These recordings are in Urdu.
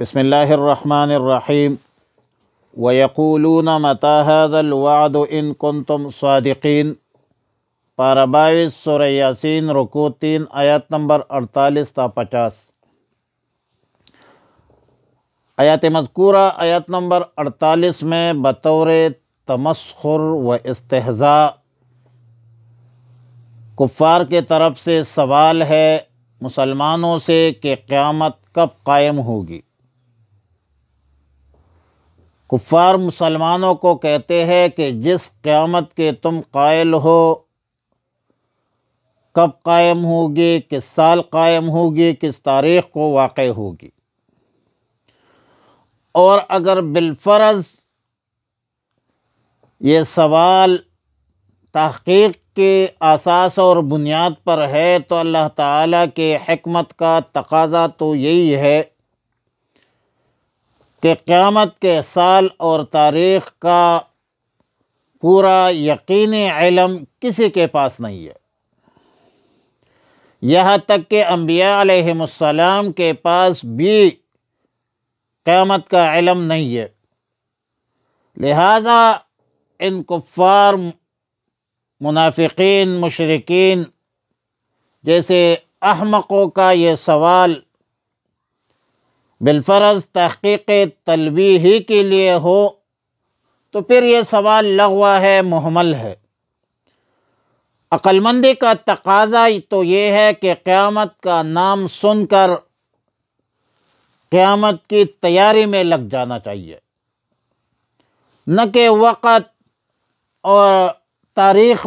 بسم اللہ الرحمن الرحیم وَيَقُولُونَ مَتَى هَذَا الْوَعْدُ إِن كُنتُمْ صَادِقِينَ پارہ 22 سورہ یاسین رکوع 3 آیات نمبر 48 تا 50۔ آیات مذکورہ آیات نمبر 48 میں بطور تمسخر و استہزاء کفار کے طرف سے سوال ہے مسلمانوں سے کہ قیامت کب قائم ہوگی۔ کفار مسلمانوں کو کہتے ہیں کہ جس قیامت کے تم قائل ہو کب قائم ہوگی، کس سال قائم ہوگی، کس تاریخ کو واقع ہوگی۔ اور اگر بالفرض یہ سوال تحقیق کے اساس اور بنیاد پر ہے تو اللہ تعالیٰ کے حکمت کا تقاضا تو یہی ہے کہ قیامت کے سال اور تاریخ کا پورا یقینی علم کسی کے پاس نہیں ہے، یہاں تک کہ انبیاء علیہم السلام کے پاس بھی قیامت کا علم نہیں ہے۔ لہذا ان کفار منافقین مشرکین جیسے احمقوں کا یہ سوال بالفرض تحقیق طلبی ہی کے لیے ہو تو پھر یہ سوال لغو ہے، محمل ہے۔ عقل مندی کا تقاضا تو یہ ہے کہ قیامت کا نام سن کر قیامت کی تیاری میں لگ جانا چاہیے، نہ کہ وقت اور تاریخ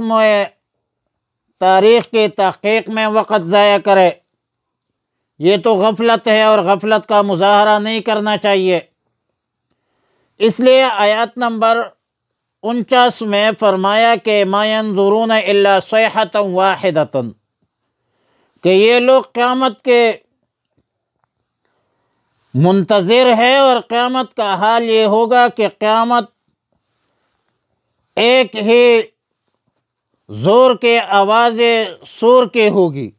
کی تحقیق میں وقت ضائع کرے۔ یہ تو غفلت ہے اور غفلت کا مظاہرہ نہیں کرنا چاہیے۔ اس لیے آیات نمبر 49 میں فرمایا کہ ما ينظرون الا صیحۃ واحدۃ، کہ یہ لوگ قیامت کے منتظر ہے، اور قیامت کا حال یہ ہوگا کہ قیامت ایک ہی زور کے آواز سور کی ہوگی،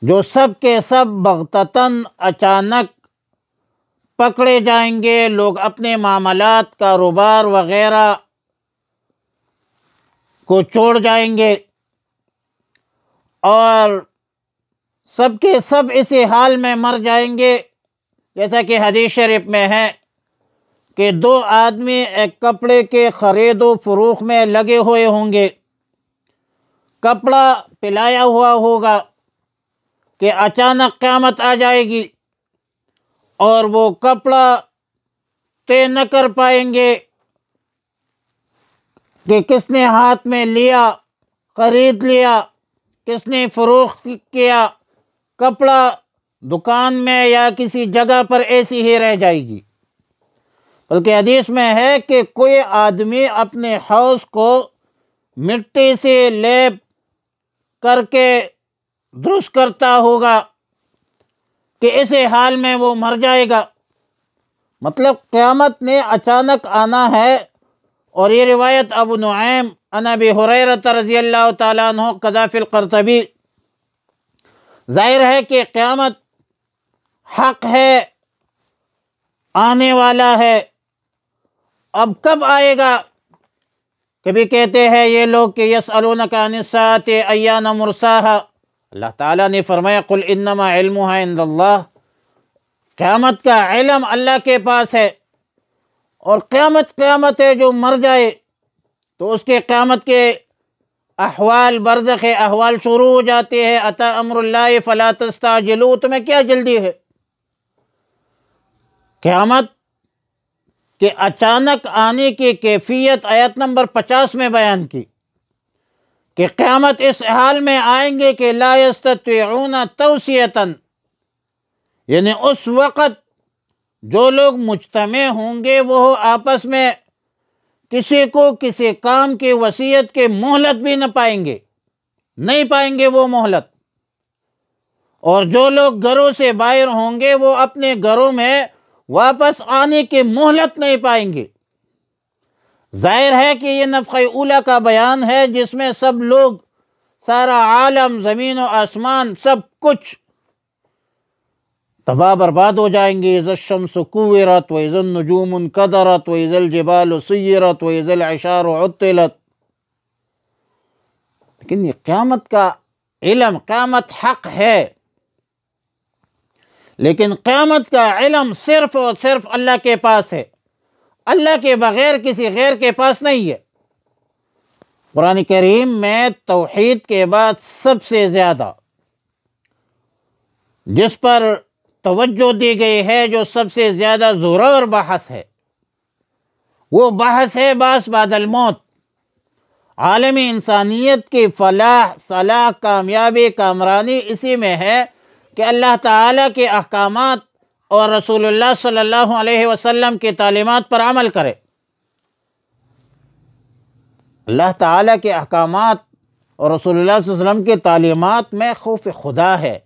جو سب کے سب بغتتاً اچانک پکڑے جائیں گے۔ لوگ اپنے معاملات کاروبار وغیرہ کو چھوڑ جائیں گے اور سب کے سب اسی حال میں مر جائیں گے، جیسا کہ حدیث شریف میں ہے کہ دو آدمی ایک کپڑے کے خرید و فروخت میں لگے ہوئے ہوں گے۔ کپڑا پلایا ہوا ہوگا کہ اچانک قیامت آ جائے گی اور وہ کپڑا طے نہ کر پائیں گے کہ کس نے ہاتھ میں لیا، خرید لیا، کس نے فروخت کیا۔ کپڑا دکان میں یا کسی جگہ پر ایسی ہی رہ جائے گی، بلکہ حدیث میں ہے کہ کوئی آدمی اپنے حوض کو مٹی سے لیپ کر کے درست کرتا ہوگا کہ اسی حال میں وہ مر جائے گا۔ مطلب قیامت نے اچانک آنا ہے، اور یہ روایت ابو نعیم عن ابی ہریرہ رضی اللہ تعالیٰ عنہ قضا فی القرطبی۔ ظاہر ہے کہ قیامت حق ہے، آنے والا ہے۔ اب کب آئے گا؟ کبھی کہتے ہیں یہ لوگ کہ یسألونک عن الساعۃ ایان مرساہا، اللہ تعالیٰ نے فرمایا قل انما علمها عند اللہ، قیامت کا علم اللہ کے پاس ہے، اور قیامت ہے جو مر جائے تو اس کے قیامت کے احوال برزخ احوال شروع ہو جاتے ہیں۔ اتی امر اللہ فلا تستعجلوا، تمہیں کیا جلدی ہے؟ قیامت کے اچانک آنے کی کیفیت آیت نمبر 50 میں بیان کی کہ قیامت اس حال میں آئیں گے کہ لا یستطیعون توصیۃ، یعنی اس وقت جو لوگ مجتمع ہوں گے وہ آپس میں کسی کو کسی کام کی وصیت کی مہلت بھی نہ پائیں گے، نہیں پائیں گے وہ مہلت۔ اور جو لوگ گھروں سے باہر ہوں گے وہ اپنے گھروں میں واپس آنے کی مہلت نہیں پائیں گے۔ ظاہر ہے کہ یہ نفخہ اولیٰ کا بیان ہے، جس میں سب لوگ، سارا عالم، زمین و آسمان، سب کچھ تباہ برباد ہو جائیں گی۔ اذا الشمس کورت واذا النجوم انکدرت واذا الجبال سیرت واذا العشار عطلت۔ لیکن یہ قیامت کا علم، قیامت حق ہے، لیکن قیامت کا علم صرف اور صرف اللہ کے پاس ہے، اللہ کے بغیر کسی غیر کے پاس نہیں ہے۔ قرآن کریم میں توحید کے بعد سب سے زیادہ جس پر توجہ دی گئی ہے، جو سب سے زیادہ زورور بحث ہے، وہ بحث ہے بعث بعد الموت۔ عالمی انسانیت کی فلاح، صلاح، کامیابی، کامرانی اسی میں ہے کہ اللہ تعالیٰ کے احکامات اور رسول اللہ صلی اللہ علیہ وسلم کی تعلیمات پر عمل کرے۔ اللہ تعالیٰ کے احکامات اور رسول اللہ صلی اللہ علیہ وسلم کی تعلیمات میں خوف خدا ہے،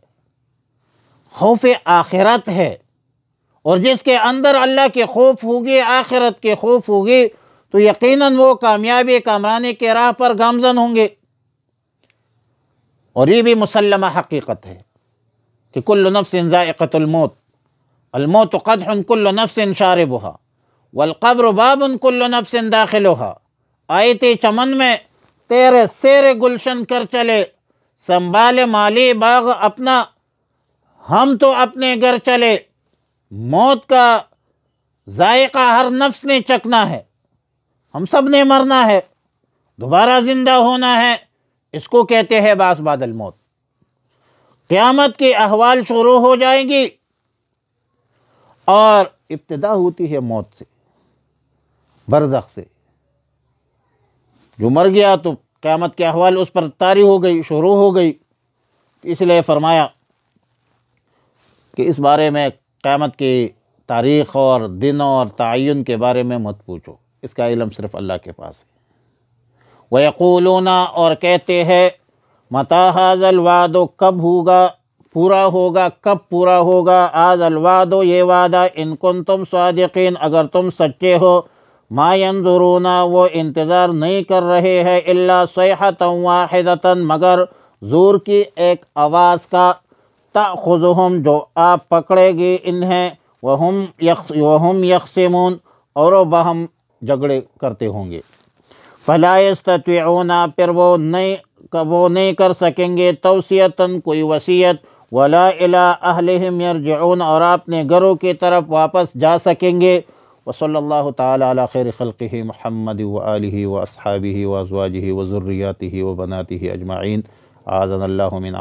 خوف آخرت ہے، اور جس کے اندر اللہ کے خوف ہوگی، آخرت کے خوف ہوگی، تو یقیناً وہ کامیابی، کامرانی کے راہ پر گامزن ہوں گے۔ اور یہ بھی مسلمہ حقیقت ہے کہ کل نفس ذائقۃ الموت، الموت قدح کل نفس شاربها والقبر باب کل نفس داخلها۔ آیت چمن میں تیرے سیر گلشن کر چلے، سنبھالے مالی باغ اپنا، ہم تو اپنے گھر چلے۔ موت کا ذائقہ ہر نفس نے چکھنا ہے، ہم سب نے مرنا ہے، دوبارہ زندہ ہونا ہے، اس کو کہتے ہیں بعث بعد الموت۔ قیامت کی احوال شروع ہو جائیں گی، اور ابتدا ہوتی ہے موت سے، برزخ سے۔ جو مر گیا تو قیامت کے احوال اس پر طاری ہو گئی، شروع ہو گئی۔ اس لیے فرمایا کہ اس بارے میں قیامت کی تاریخ اور دن اور تعین کے بارے میں مت پوچھو، اس کا علم صرف اللہ کے پاس ہے۔ وَيَقُولُونَ، اور کہتے ہیں، مَتَىٰ هَٰذَا الْوَعْدُ، کب ہوگا، پورا ہوگا، کب پورا ہوگا، هَٰذَا الْوَعْدُ، یہ وعدہ، إِن كُنتُمْ صَادِقِينَ، اگر تم سچے ہو، مَا يَنظُرُونَ، وہ انتظار نہیں کر رہے ہیں، إِلَّا صَيْحَةً وَاحِدَةً، مگر زور کی ایک آواز کا، تأخذهم، جو آپ پکڑے گی انہیں، وہم یخصمون، اور وہ باہم جھگڑے کرتے ہوں گے۔ فلا یستطیعون، پھر وہ نہیں کر سکیں گے، توصیۃً، کوئی وصیت، ولا الی اہلہم یرجعون، اور اپنے گھروں کی طرف واپس جا سکیں گے۔ وصلی اللہ تعالی علی خیر خلقہ محمد وآلہ واصحابہ وازواجہ وذریاتہ وبناتہ اجمعین، اعاذنا اللہ من